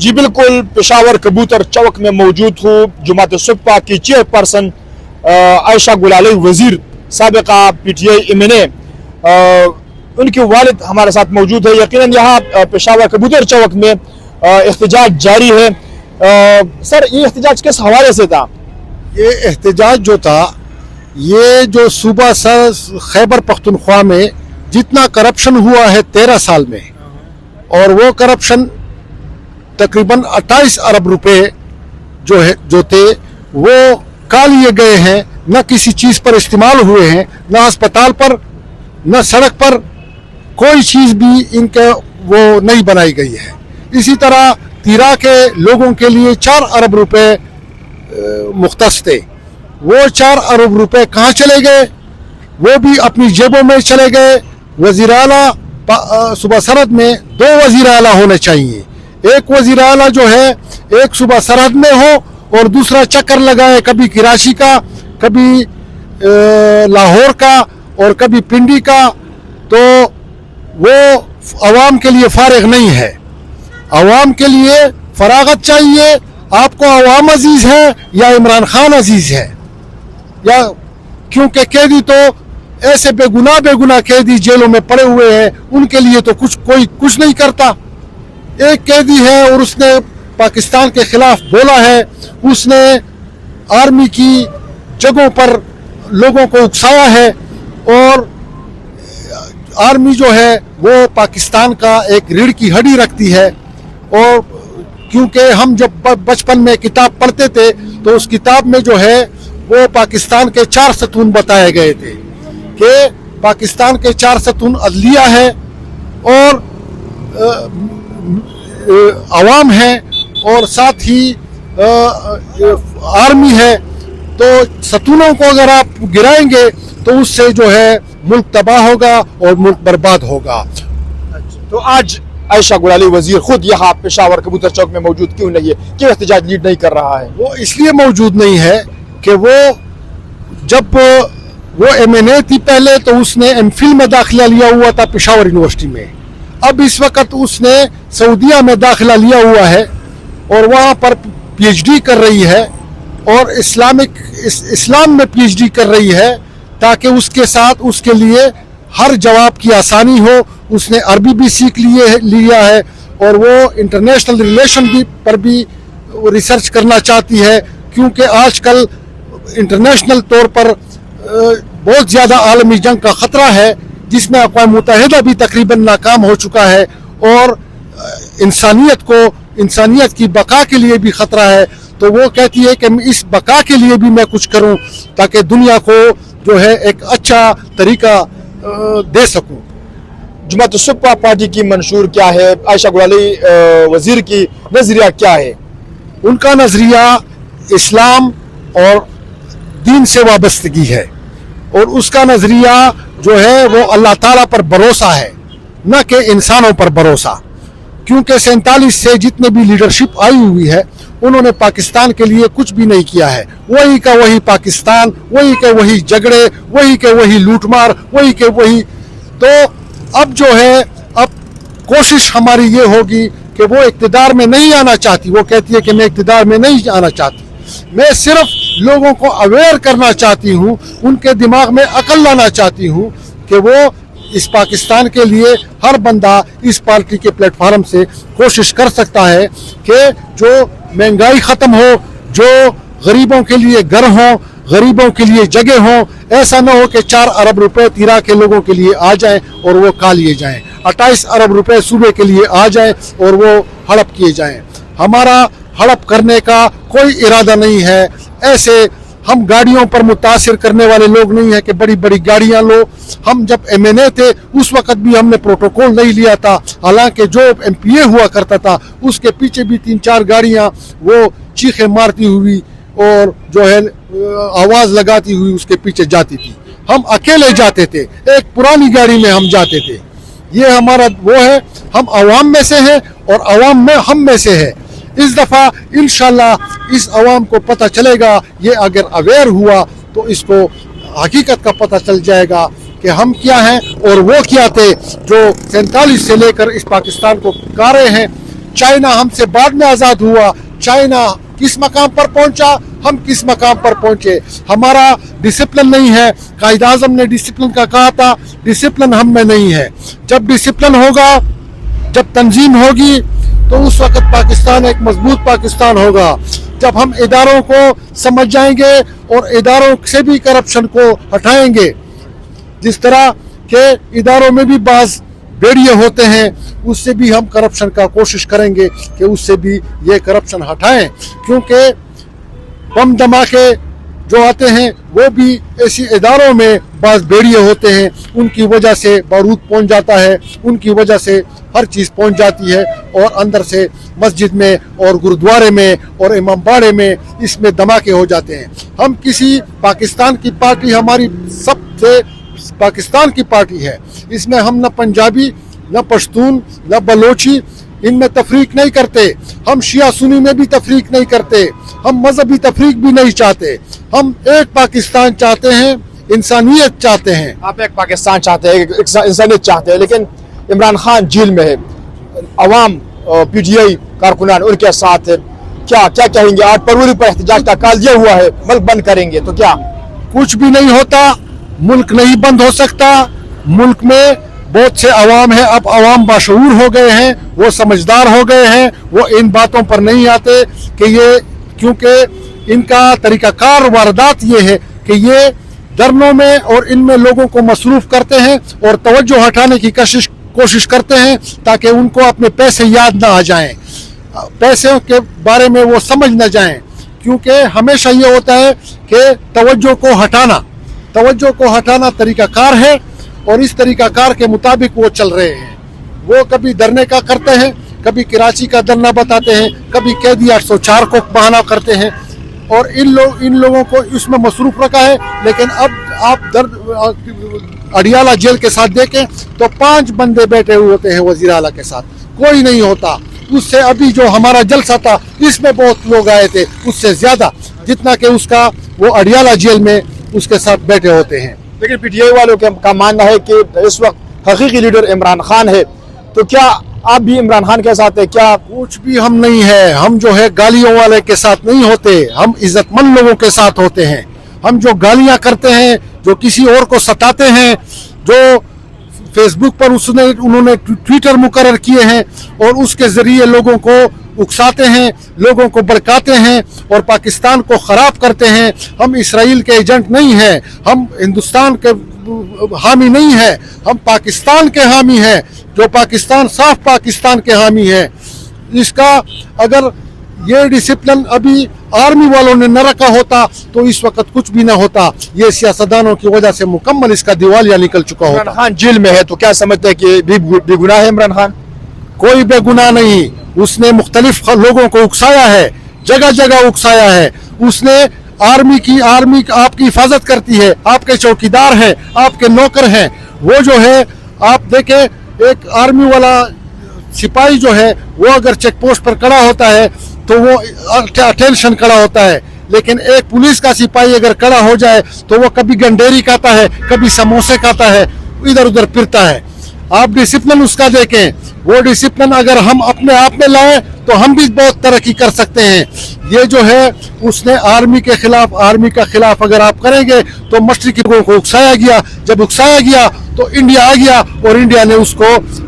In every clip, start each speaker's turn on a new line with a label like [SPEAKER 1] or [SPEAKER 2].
[SPEAKER 1] जी बिल्कुल, पेशावर कबूतर चौक में मौजूद हूँ। जमात सुप्पा की चेयरपर्सन आयशा गुलाली वजीर साबिका PTI MNA उनके वालिद हमारे साथ मौजूद है। यकीनन यहाँ पेशावर कबूतर चौक में एहतजाज जारी है। सर, ये एहतजाज किस हवाले से था?
[SPEAKER 2] ये एहतजाज जो था, ये जो सूबा खैबर पख्तूनख्वा में जितना करप्शन हुआ है 13 साल में, और वो करप्शन तकरीबन 28 अरब रुपए जो थे वो खा लिए गए हैं। न किसी चीज़ पर इस्तेमाल हुए हैं, न अस्पताल पर, न सड़क पर कोई चीज़ भी इनके वो नहीं बनाई गई है। इसी तरह तिरा के लोगों के लिए 4 अरब रुपए मुख्तस थे। वो 4 अरब रुपए कहाँ चले गए? वो भी अपनी जेबों में चले गए। वज़ीर आला सूबा सरहद में 2 वज़ीर आला होने चाहिए। एक वज़ीर आला जो है एक सूबा सरहद में हो और दूसरा चक्कर लगाए, कभी कराची का, कभी लाहौर का और कभी पिंडी का। तो वो आवाम के लिए फारिग नहीं है। आवाम के लिए फरागत चाहिए। आपको आवाम अजीज़ है या इमरान खान अजीज़ है? या क्योंकि कैदी तो ऐसे बेगुनाह कैदी जेलों में पड़े हुए हैं, उनके लिए तो कोई कुछ नहीं करता। एक कैदी है और उसने पाकिस्तान के खिलाफ बोला है, उसने आर्मी की जगहों पर लोगों को उकसाया है, और आर्मी जो है वो पाकिस्तान का एक रीढ़ की हड्डी रखती है। और क्योंकि हम जब बचपन में किताब पढ़ते थे तो उस किताब में जो है वो पाकिस्तान के 4 सतून बताए गए थे कि पाकिस्तान के 4 सतून अदलिया है और आवाम है और साथ ही आर्मी है। तो सतूनों को अगर आप गिराएंगे तो उससे जो है मुल्क तबाह होगा और मुल्क बर्बाद होगा।
[SPEAKER 1] तो आज आयशा गुलाली वजीर खुद यहाँ पेशावर कबूतर चौक में मौजूद क्यों नहीं है? क्यों एहतजाज लीड नहीं कर रहा है?
[SPEAKER 2] वो इसलिए मौजूद नहीं है कि वो जब वो MNA थी पहले तो उसने MPhil में दाखिला लिया हुआ था पेशावर यूनिवर्सिटी में। अब इस वक्त उसने सऊदीया में दाखिला लिया हुआ है और वहाँ पर PhD कर रही है और इस्लाम में PhD कर रही है, ताकि उसके साथ उसके लिए हर जवाब की आसानी हो। उसने अरबी भी सीख लिया है और वो इंटरनेशनल रिलेशन पर भी रिसर्च करना चाहती है, क्योंकि आजकल इंटरनेशनल तौर पर बहुत ज़्यादा आलमी जंग का ख़तरा है, जिसमें अक़वाम मुत्तहिदा भी तकरीबन नाकाम हो चुका है और इंसानियत की बका के लिए भी ख़तरा है। तो वो कहती है कि इस बका के लिए भी मैं कुछ करूं ताकि दुनिया को जो है एक अच्छा तरीका दे सकूं।
[SPEAKER 1] जमात सुप्पा पार्टी की मंशूर क्या है? आयशा गुलाली वजीर की नजरिया क्या है?
[SPEAKER 2] उनका नजरिया इस्लाम और दीन से वाबस्तगी है, और उसका नजरिया जो है वो अल्लाह ताला पर भरोसा है, न कि इंसानों पर भरोसा। क्योंकि 47 से जितने भी लीडरशिप आई हुई है उन्होंने पाकिस्तान के लिए कुछ भी नहीं किया है। वही का वही पाकिस्तान, वही के वही झगड़े, वही के वही लूटमार, वही के वही। तो अब जो है अब कोशिश हमारी ये होगी कि वो इक़्तिदार में नहीं आना चाहती। वो कहती है कि मैं इक़्तिदार में नहीं आना चाहती, मैं सिर्फ लोगों को अवेयर करना चाहती हूँ, उनके दिमाग में अकल लाना चाहती हूँ कि वो इस पाकिस्तान के लिए हर बंदा इस पार्टी के प्लेटफार्म से कोशिश कर सकता है कि जो महंगाई ख़त्म हो, जो गरीबों के लिए घर हो, गरीबों के लिए जगह हो। ऐसा ना हो कि 4 अरब रुपए तिरा के लोगों के लिए आ जाएं और वो खा लिए जाएं, 28 अरब रुपए सूबे के लिए आ जाएं और वो हड़प किए जाएं। हमारा हड़प करने का कोई इरादा नहीं है। ऐसे हम गाड़ियों पर मुतासिर करने वाले लोग नहीं है कि बड़ी बड़ी गाड़ियां लो। हम जब MNA थे उस वक्त भी हमने प्रोटोकॉल नहीं लिया था, हालांकि जो MPA हुआ करता था उसके पीछे भी 3-4 गाड़ियां वो चीखें मारती हुई और जो है आवाज़ लगाती हुई उसके पीछे जाती थी। हम अकेले जाते थे, एक पुरानी गाड़ी में हम जाते थे। ये हमारा वो है, हम आवाम में से हैं और आवाम में हम में से है। इस दफ़ा इंशाल्लाह इस आवाम को पता चलेगा, ये अगर अवेयर हुआ तो इसको हकीकत का पता चल जाएगा कि हम क्या हैं और वो क्या थे जो 47 से लेकर इस पाकिस्तान को पुकारे हैं। चाइना हमसे बाद में आज़ाद हुआ, चाइना किस मकाम पर पहुंचा, हम किस मकाम पर पहुंचे। हमारा डिसिप्लिन नहीं है। कायद आज़म ने डिसिप्लिन का कहा था, डिसिप्लिन हम में नहीं है। जब डिसिप्लिन होगा, जब तंजीम होगी, तो उस वक्त पाकिस्तान एक मजबूत पाकिस्तान होगा। जब हम इदारों को समझ जाएंगे और इदारों से भी करप्शन को हटाएंगे, जिस तरह के इदारों में भी बाज़ भेड़िए होते हैं, उससे भी हम करप्शन का कोशिश करेंगे कि उससे भी ये करप्शन हटाएं, क्योंकि बम धमाके जो आते हैं वो भी ऐसी इदारों में बाज़ भेड़िए होते हैं, उनकी वजह से बारूद पहुंच जाता है, उनकी वजह से हर चीज़ पहुंच जाती है, और अंदर से मस्जिद में और गुरुद्वारे में और इमामबाड़े में इसमें धमाके हो जाते हैं। हम किसी पाकिस्तान की पार्टी, हमारी सबसे पाकिस्तान की पार्टी है, इसमें हम न पंजाबी, न पश्तून, न बलोची, इनमें तफरीक नहीं करते। हम शिया सुन्नी में भी तफरीक नहीं करते। हम मजहबी तफरीक भी नहीं चाहते। हम एक पाकिस्तान चाहते हैं, इंसानियत चाहते हैं।
[SPEAKER 1] आप एक पाकिस्तान चाहते हैं, एक इंसानियत चाहते हैं, लेकिन इमरान खान जेल में है, अवाम PTI कारकुनान उनके साथ है, क्या क्या कहेंगे? 8 फरवरी पर एहतजाज का कॉल दिया हुआ है, मुल्क बंद करेंगे, तो क्या?
[SPEAKER 2] कुछ भी नहीं होता, मुल्क नहीं बंद हो सकता। मुल्क में बहुत से अवाम है, अब अवाम बाशऊर हो गए हैं, वो समझदार हो गए हैं, वो इन बातों पर नहीं आते कि ये, क्योंकि इनका तरीकाकार वारदात ये है कि ये धरनों में और इनमें लोगों को मसरूफ करते हैं और तवज्जो हटाने की कोशिश करते हैं ताकि उनको अपने पैसे याद ना आ जाएं, पैसे के बारे में वो समझ ना जाएं, क्योंकि हमेशा ये होता है कि तवज्जो को हटाना तरीकाकार है, और इस तरीकाकार के मुताबिक वो चल रहे हैं। वो कभी धरने का करते हैं, कभी कराची का धरना बताते हैं, कभी कैदी 804 को बहाना करते हैं, और इन लोगों को इसमें मसरूफ रखा है। लेकिन अब आप अडियाला जेल के साथ देखें तो 5 बंदे बैठे हुए होते हैं वजीर आला के साथ, कोई नहीं होता। उससे अभी जो हमारा जलसा था, इसमें बहुत लोग आए थे, उससे ज्यादा जितना कि उसका वो अडियाला जेल में उसके साथ बैठे होते हैं।
[SPEAKER 1] लेकिन PTI वालों का मानना है कि इस वक्त हकीकी लीडर इमरान खान है, तो क्या आप भी इमरान खान के साथ है? क्या?
[SPEAKER 2] कुछ भी हम नहीं है। हम जो है गालियों वाले के साथ नहीं होते, हम इज्जतमंद लोगों के साथ होते हैं। हम जो गालियां करते हैं, जो किसी और को सताते हैं, जो फेसबुक पर उन्होंने ट्विटर मुकर्रर किए हैं और उसके जरिए लोगों को उकसाते हैं, लोगों को भड़काते हैं और पाकिस्तान को ख़राब करते हैं। हम इसराइल के एजेंट नहीं हैं, हम हिंदुस्तान के हामी नहीं है, हम पाकिस्तान के हामी हैं, जो पाकिस्तान साफ पाकिस्तान के हामी है। इसका अगर ये डिसिप्लिन अभी आर्मी वालों ने न रखा होता तो इस वक्त कुछ भी ना होता। ये सियासतदानों की वजह से मुकम्मल इसका दिवालिया निकल चुका होता।
[SPEAKER 1] इमरान खान जेल में है, तो क्या समझते हैं कि बेगुनाह है इमरान खान?
[SPEAKER 2] कोई बेगुनाह नहीं। उसने मुख्तलिफ लोगों को उकसाया है, जगह जगह उकसाया है। उसने आर्मी आपकी हिफाजत करती है, आपके चौकीदार हैं, आपके नौकर हैं। वो जो है, आप देखें, एक आर्मी वाला सिपाही जो है वो अगर चेक पोस्ट पर खड़ा होता है तो वो अटेंशन खड़ा होता है, लेकिन एक पुलिस का सिपाही अगर खड़ा हो जाए तो वो कभी गंडेरी खाता है, कभी समोसे खाता है, इधर उधर फिरता है। आप डिसिप्लिन उसका देखें, वो डिसिप्लिन अगर हम अपने आप में लाएं तो हम भी बहुत तरक्की कर सकते हैं। ये जो है, उसने आर्मी का खिलाफ अगर आप करेंगे तो मशरकी लोगों को उकसाया गया। जब उकसाया गया तो इंडिया आ गया और इंडिया ने उसको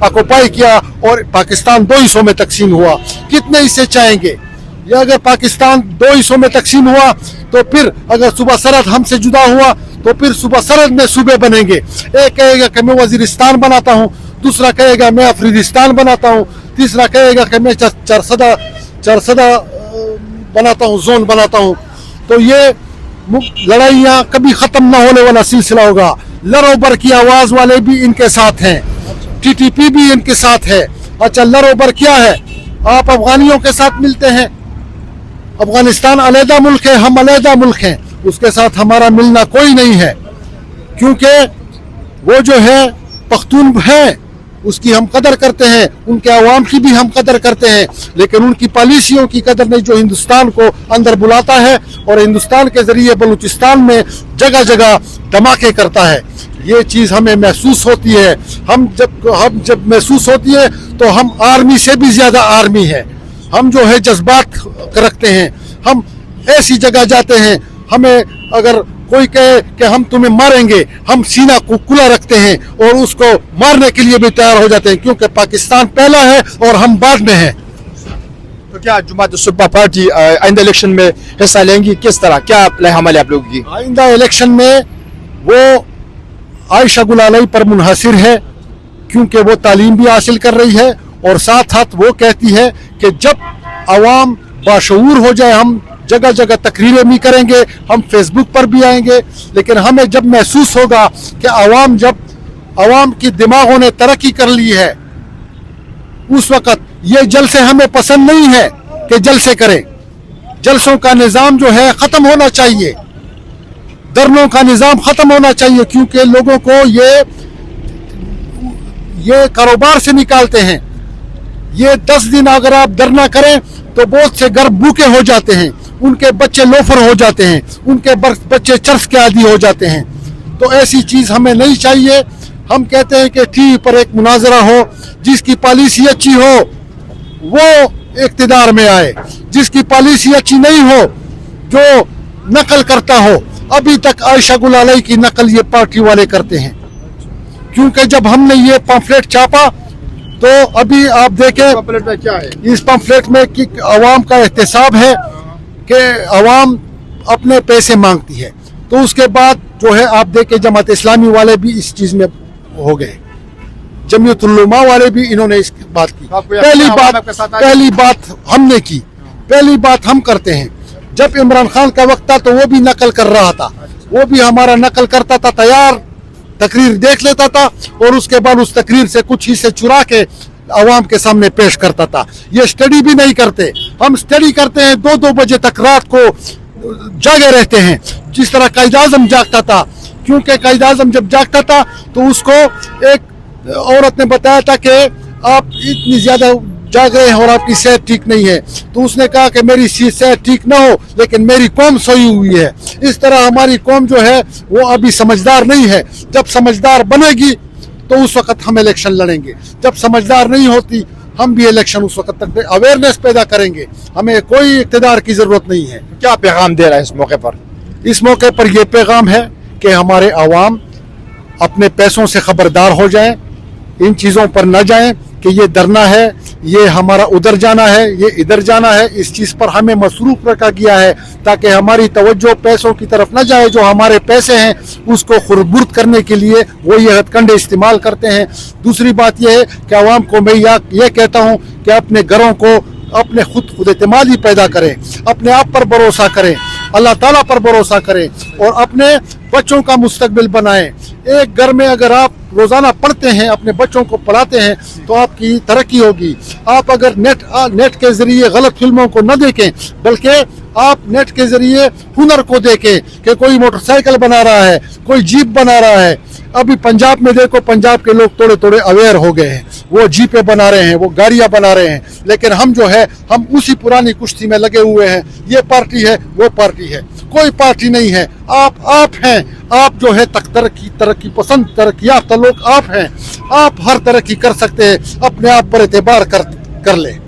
[SPEAKER 2] ऑक्युपाई किया और पाकिस्तान 2 हिस्सों में तकसीम हुआ। कितने हिस्से चाहेंगे? ये अगर पाकिस्तान 2 हिस्सों में तकसीम हुआ तो फिर अगर सूबा सरहद हमसे जुदा हुआ तो फिर सूबा सरहद में सूबे बनेंगे। एक कहेगा कि मैं वजीरिस्तान बनाता हूँ, दूसरा कहेगा मैं अफरीदिस्तान बनाता हूँ, तीसरा कहेगा कि मैं चरसदा बनाता हूँ, जोन बनाता हूँ। तो ये लड़ाइयाँ कभी ख़त्म ना होने वाला सिलसिला होगा। लरो बर की आवाज़ वाले भी इनके साथ हैं, TTP भी इनके साथ है। अच्छा, लरो बर क्या है? आप अफगानियों के साथ मिलते हैं। अफगानिस्तान अलहदा मुल्क है, हम अलहदा मुल्क हैं, उसके साथ हमारा मिलना कोई नहीं है, क्योंकि वो जो है पख्तून है, उसकी हम कदर करते हैं, उनके अवाम की भी हम कदर करते हैं, लेकिन उनकी पॉलिसियों की कदर नहीं, जो हिंदुस्तान को अंदर बुलाता है और हिंदुस्तान के जरिए बलूचिस्तान में जगह जगह धमाके करता है। یہ چیز ہمیں محسوس ہوتی ہے. ہم جب محسوس ہوتی ہے تو ہم آرمی سے بھی زیادہ آرمی ہے. ہم جو ہے جذبات رکھتے ہیں. ہم ایسی جگہ جاتے ہیں, ہمیں اگر کوئی کہے کہ ہم تمہیں ماریں گے, ہم سینہ کو کھلا رکھتے ہیں اور اس کو مارنے کے لیے بھی تیار ہو جاتے ہیں, کیونکہ پاکستان پہلا ہے اور ہم بعد میں ہیں.
[SPEAKER 1] تو کیا جماعت الصبح پارٹی آئندہ الیکشن میں حصہ لیں گی؟ کس طرح, کیا لائحہ عمل ہے آپ لوگوں کی؟
[SPEAKER 2] آئندہ الیکشن میں وہ عائشہ گل علیہ پر منحصر ہے, کیونکہ وہ تعلیم بھی حاصل کر رہی ہے اور ساتھ ساتھ وہ کہتی ہے کہ جب عوام باشعور ہو جائے ہم جگہ جگہ تقریریں بھی کریں گے, ہم فیس بک پر بھی آئیں گے, لیکن ہمیں جب محسوس ہوگا کہ عوام کی دماغوں نے ترقی کر لی ہے, اس وقت یہ جلسے ہمیں پسند نہیں ہے کہ جلسے کریں. جلسوں کا نظام جو ہے ختم ہونا چاہیے, دھرنوں کا نظام ختم ہونا چاہیے, کیونکہ لوگوں کو یہ کاروبار سے نکالتے ہیں. یہ 10 دن اگر آپ دھرنا کریں تو بہت سے گھر بھوکے ہو جاتے ہیں, ان کے بچے لوفر ہو جاتے ہیں, ان کے بچے چرس کے عادی ہو جاتے ہیں. تو ایسی چیز ہمیں نہیں چاہیے. ہم کہتے ہیں کہ ٹی وی پر ایک مناظرہ ہو, جس کی پالیسی اچھی ہو وہ اقتدار میں آئے, جس کی پالیسی اچھی نہیں ہو, جو نقل کرتا ہو. ابھی تک عائشہ گل علیہ کی نقل یہ پارٹی والے کرتے ہیں, کیونکہ جب ہم نے یہ پمفلیٹ چھاپا تو ابھی آپ دیکھیں
[SPEAKER 1] کیا ہے
[SPEAKER 2] اس پمفلیٹ میں کہ عوام کا احتساب ہے کہ عوام اپنے پیسے مانگتی ہے. تو اس کے بعد جو ہے آپ دیکھیں جماعت اسلامی والے بھی اس چیز میں ہو گئے, جمعیت العلماء والے بھی انہوں نے اس بات کی. پہلی بات ہم نے کی, پہلی بات ہم کرتے ہیں. جب عمران خان کا وقت تھا تو وہ بھی نقل کر رہا تھا, وہ بھی ہمارا نقل کرتا تھا, تیار تقریر دیکھ لیتا تھا اور اس کے بعد اس تقریر سے کچھ حصے چرا کے عوام کے سامنے پیش کرتا تھا. یہ سٹڈی بھی نہیں کرتے, ہم سٹڈی کرتے ہیں 2-2 بجے تک رات کو جاگے رہتے ہیں, جس طرح قائد اعظم جاگتا تھا. کیونکہ قائد اعظم جب جاگتا تھا تو اس کو ایک عورت نے بتایا تھا کہ آپ اتنی زیادہ جاگ رہے ہیں اور آپ کی صحت ٹھیک نہیں ہے. تو اس نے کہا کہ میری صحت ٹھیک نہ ہو لیکن میری قوم سوئی ہوئی ہے. اس طرح ہماری قوم جو ہے وہ ابھی سمجھدار نہیں ہے. جب سمجھدار بنے گی تو اس وقت ہم الیکشن لڑیں گے. جب سمجھدار نہیں ہوتی ہم بھی الیکشن اس وقت تک اویئرنیس پیدا کریں گے. ہمیں کوئی اقتدار کی ضرورت نہیں ہے.
[SPEAKER 1] کیا پیغام دے رہا ہے اس موقع پر؟
[SPEAKER 2] اس موقع پر یہ پیغام ہے کہ ہمارے عوام اپنے پیسوں سے خبردار ہو جائیں, ان چیزوں پر نہ جائیں کہ یہ دھرنا ہے, یہ ہمارا ادھر جانا ہے, یہ ادھر جانا ہے. اس چیز پر ہمیں مصروف رکھا گیا ہے تاکہ ہماری توجہ پیسوں کی طرف نہ جائے. جو ہمارے پیسے ہیں اس کو خربرد کرنے کے لیے وہ یہ ہتھ کنڈے استعمال کرتے ہیں. دوسری بات یہ ہے کہ عوام کو میں یہ کہتا ہوں کہ اپنے گھروں کو اپنے خود اعتمادی پیدا کریں, اپنے آپ پر بھروسہ کریں, اللہ تعالیٰ پر بھروسہ کریں اور اپنے بچوں کا مستقبل بنائیں. ایک گھر میں اگر آپ روزانہ پڑھتے ہیں, اپنے بچوں کو پڑھاتے ہیں تو آپ کی ترقی ہوگی. آپ اگر نیٹ کے ذریعے غلط فلموں کو نہ دیکھیں بلکہ آپ نیٹ کے ذریعے ہنر کو دیکھیں کہ کوئی موٹر سائیکل بنا رہا ہے, کوئی جیپ بنا رہا ہے. ابھی پنجاب میں دیکھو, پنجاب کے لوگ تھوڑے اویئر ہو گئے ہیں, وہ جیپیں بنا رہے ہیں, وہ گاڑیاں بنا رہے ہیں. لیکن ہم جو ہے ہم اسی پرانی کشتی میں لگے ہوئے ہیں. یہ پارٹی ہے, وہ پارٹی ہے, کوئی پارٹی نہیں ہے. آپ ہیں, آپ جو ہے ترقی پسند ترقی یافتہ لوگ آپ ہیں. آپ ہر ترقی کر سکتے ہیں, اپنے آپ پر اعتبار کر لیں.